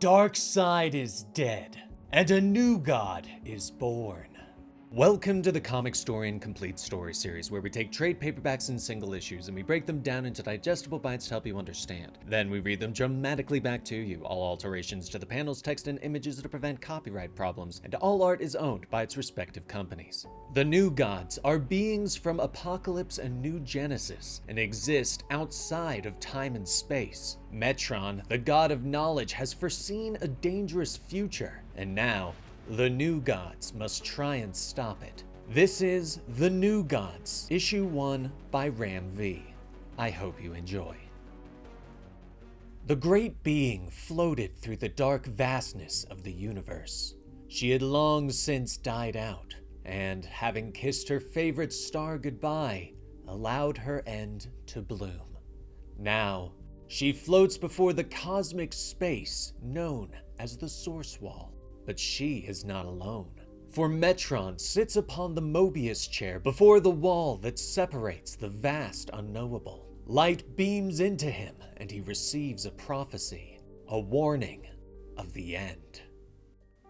Darkseid is dead, and a new god is born. Welcome to the Comicstorian Complete Story series, where we take trade paperbacks and single issues and we break them down into digestible bites to help you understand. Then we read them dramatically back to you. All alterations to the panels, text, and images to prevent copyright problems, and all art is owned by its respective companies. The new gods are beings from Apocalypse and New Genesis and exist outside of time and space. Metron, the god of knowledge, has foreseen a dangerous future, and now the new gods must try and stop it. This is The New Gods, Issue 1 by Ram V. I hope you enjoy. The great being floated through the dark vastness of the universe. She had long since died out, and having kissed her favorite star goodbye, allowed her end to bloom. Now, she floats before the cosmic space known as the Source Wall. But she is not alone, for Metron sits upon the Mobius chair before the wall that separates the vast unknowable. Light beams into him, and he receives a prophecy, a warning of the end.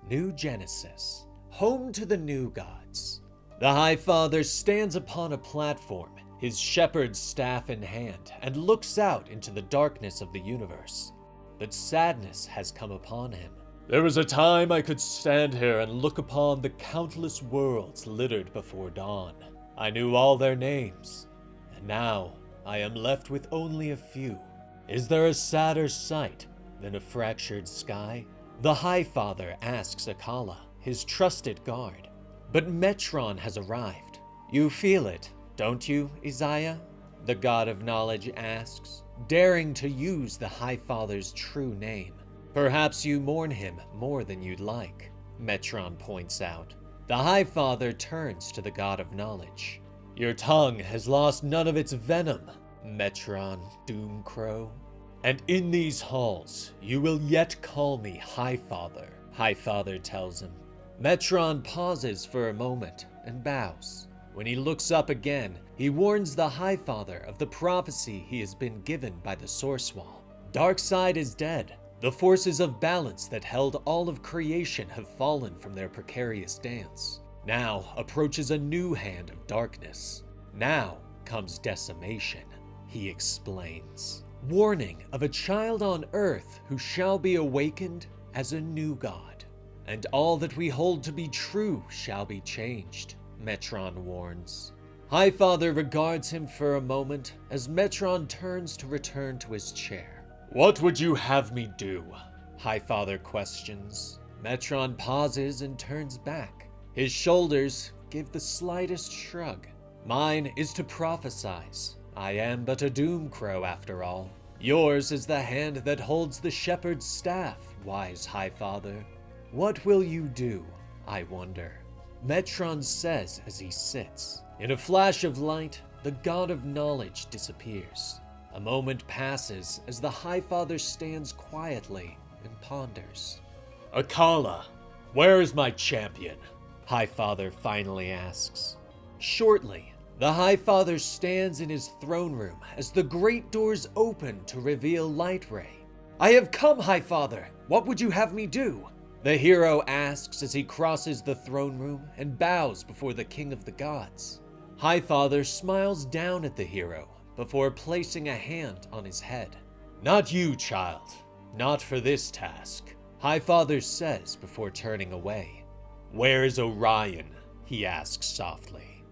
New Genesis, home to the new gods. The High Father stands upon a platform, his shepherd's staff in hand, and looks out into the darkness of the universe. But sadness has come upon him. There was a time I could stand here and look upon the countless worlds littered before dawn. I knew all their names, and now I am left with only a few. Is there a sadder sight than a fractured sky? The High Father asks Akala, his trusted guard. But Metron has arrived. You feel it, don't you, Isaiah? The god of knowledge asks, daring to use the High Father's true name. Perhaps you mourn him more than you'd like, Metron points out. The High Father turns to the god of knowledge. Your tongue has lost none of its venom, Metron Doomcrow. And in these halls, you will yet call me High Father, High Father tells him. Metron pauses for a moment and bows. When he looks up again, he warns the High Father of the prophecy he has been given by the Source Wall. Darkseid is dead. The forces of balance that held all of creation have fallen from their precarious dance. Now approaches a new hand of darkness. Now comes decimation, he explains. Warning of a child on earth who shall be awakened as a new god. And all that we hold to be true shall be changed, Metron warns. High Father regards him for a moment as Metron turns to return to his chair. What would you have me do? High Father questions. Metron pauses and turns back. His shoulders give the slightest shrug. Mine is to prophesize. I am but a Doomcrow after all. Yours is the hand that holds the shepherd's staff, wise High Father. What will you do, I wonder? Metron says as he sits. In a flash of light, the god of knowledge disappears. A moment passes as the High Father stands quietly and ponders. Akala, where is my champion? High Father finally asks. Shortly, the High Father stands in his throne room as the great doors open to reveal Lightray. I have come, High Father. What would you have me do? The hero asks as he crosses the throne room and bows before the King of the Gods. High Father smiles down at the hero before placing a hand on his head. Not you, child. Not for this task, High Father says before turning away. Where is Orion? He asks softly.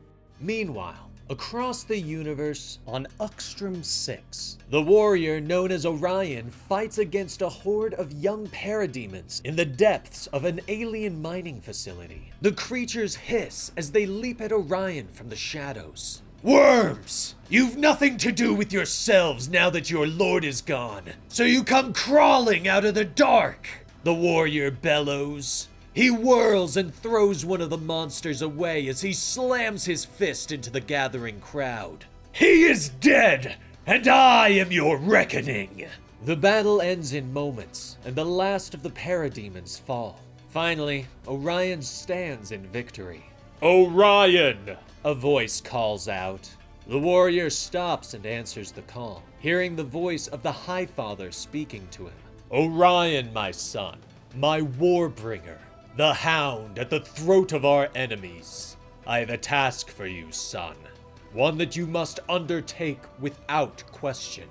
Meanwhile, across the universe on Uxtram 6, the warrior known as Orion fights against a horde of young parademons in the depths of an alien mining facility. The creatures hiss as they leap at Orion from the shadows. Worms! You've nothing to do with yourselves now that your lord is gone, so you come crawling out of the dark! The warrior bellows. He whirls and throws one of the monsters away as he slams his fist into the gathering crowd. He is dead, and I am your reckoning! The battle ends in moments, and the last of the parademons fall. Finally, Orion stands in victory. Orion! A voice calls out. The warrior stops and answers the call, hearing the voice of the High Father speaking to him. Orion, my son, my warbringer, the hound at the throat of our enemies. I have a task for you, son. One that you must undertake without question.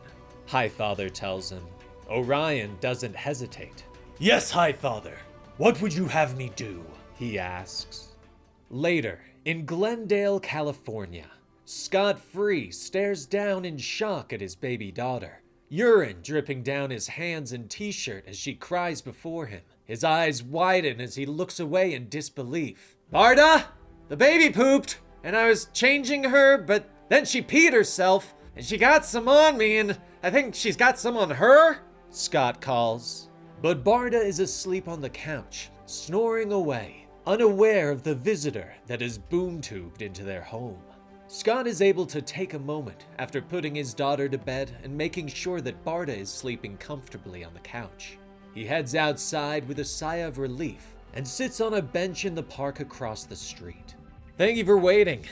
Highfather tells him. Orion doesn't hesitate. Yes, Highfather. What would you have me do? He asks. Later, in Glendale, California, Scott Free stares down in shock at his baby daughter, urine dripping down his hands and t-shirt as she cries before him. His eyes widen as he looks away in disbelief. Barda! The baby pooped, and I was changing her, but then she peed herself, and she got some on me, and I think she's got some on her, Scott calls. But Barda is asleep on the couch, snoring away, unaware of the visitor that is boom-tubed into their home. Scott is able to take a moment after putting his daughter to bed and making sure that Barda is sleeping comfortably on the couch. He heads outside with a sigh of relief and sits on a bench in the park across the street. Thank you for waiting,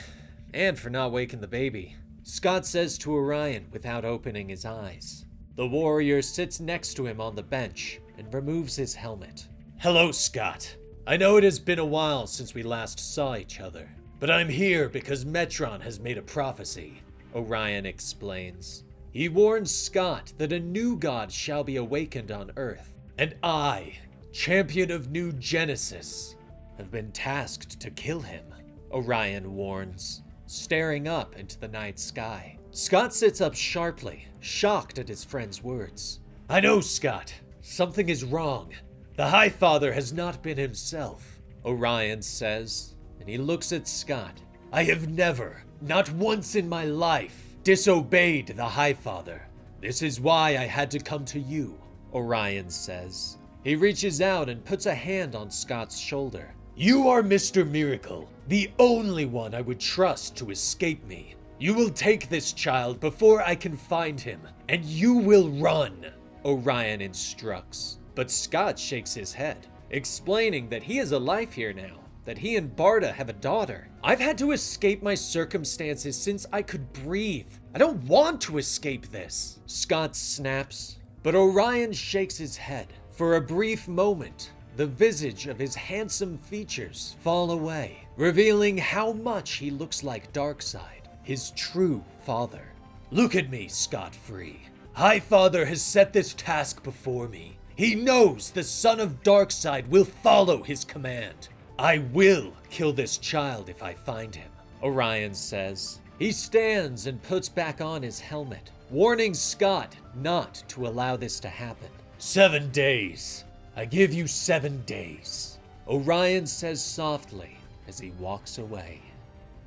and for not waking the baby, Scott says to Orion without opening his eyes. The warrior sits next to him on the bench and removes his helmet. Hello, Scott. I know it has been a while since we last saw each other, but I'm here because Metron has made a prophecy, Orion explains. He warns Scott that a new god shall be awakened on Earth, and I, champion of New Genesis, have been tasked to kill him, Orion warns, staring up into the night sky. Scott sits up sharply, shocked at his friend's words. I know, Scott. Something is wrong. The Highfather has not been himself, Orion says, and he looks at Scott. I have never, not once in my life, disobeyed the Highfather. This is why I had to come to you, Orion says. He reaches out and puts a hand on Scott's shoulder. You are Mr. Miracle, the only one I would trust to escape me. You will take this child before I can find him, and you will run, Orion instructs. But Scott shakes his head, explaining that he has a life here now, that he and Barda have a daughter. I've had to escape my circumstances since I could breathe. I don't want to escape this, Scott snaps. But Orion shakes his head. For a brief moment, the visage of his handsome features fall away, revealing how much he looks like Darkseid, his true father. Look at me, Scott Free. Highfather has set this task before me. He knows the son of Darkseid will follow his command. I will kill this child if I find him, Orion says. He stands and puts back on his helmet, warning Scott not to allow this to happen. 7 days. I give you 7 days, Orion says softly as he walks away.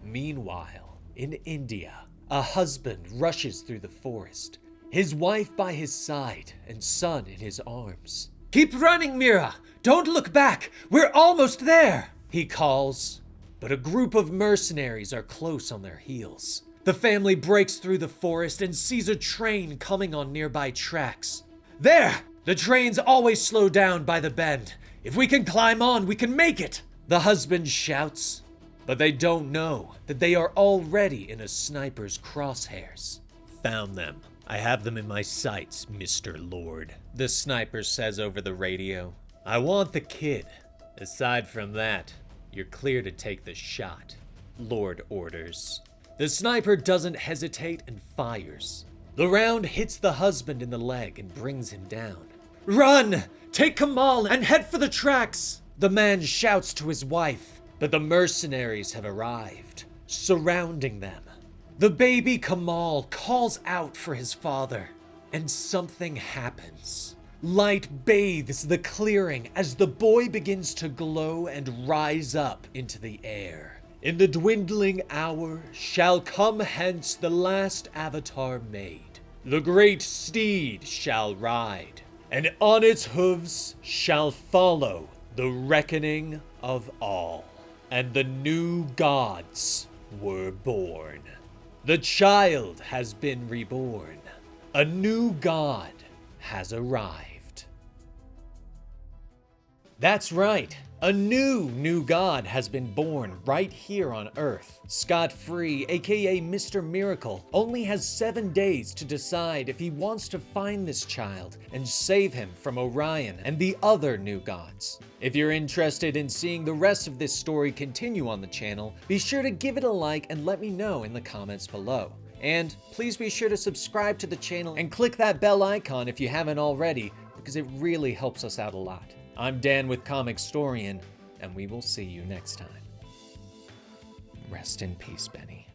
Meanwhile, in India, a husband rushes through the forest, his wife by his side and son in his arms. Keep running, Mira! Don't look back! We're almost there! He calls. But a group of mercenaries are close on their heels. The family breaks through the forest and sees a train coming on nearby tracks. There! The trains always slow down by the bend. If we can climb on, we can make it! The husband shouts. But they don't know that they are already in a sniper's crosshairs. Found them. I have them in my sights, Mr. Lord, the sniper says over the radio. I want the kid. Aside from that, you're clear to take the shot, Lord orders. The sniper doesn't hesitate and fires. The round hits the husband in the leg and brings him down. Run! Take Kamal and head for the tracks! The man shouts to his wife, but the mercenaries have arrived, surrounding them. The baby Kamal calls out for his father, and something happens. Light bathes the clearing as the boy begins to glow and rise up into the air. In the dwindling hour shall come hence the last avatar made. The great steed shall ride, and on its hooves shall follow the reckoning of all. And the new gods were born. The child has been reborn. A new god has arrived. That's right. A new god has been born right here on Earth. Scott-free, aka Mr. Miracle, only has 7 days to decide if he wants to find this child and save him from Orion and the other new gods. If you're interested in seeing the rest of this story continue on the channel, be sure to give it a like and let me know in the comments below. And please be sure to subscribe to the channel and click that bell icon if you haven't already, because it really helps us out a lot. I'm Dan with Comicstorian, and we will see you next time. Rest in peace, Benny.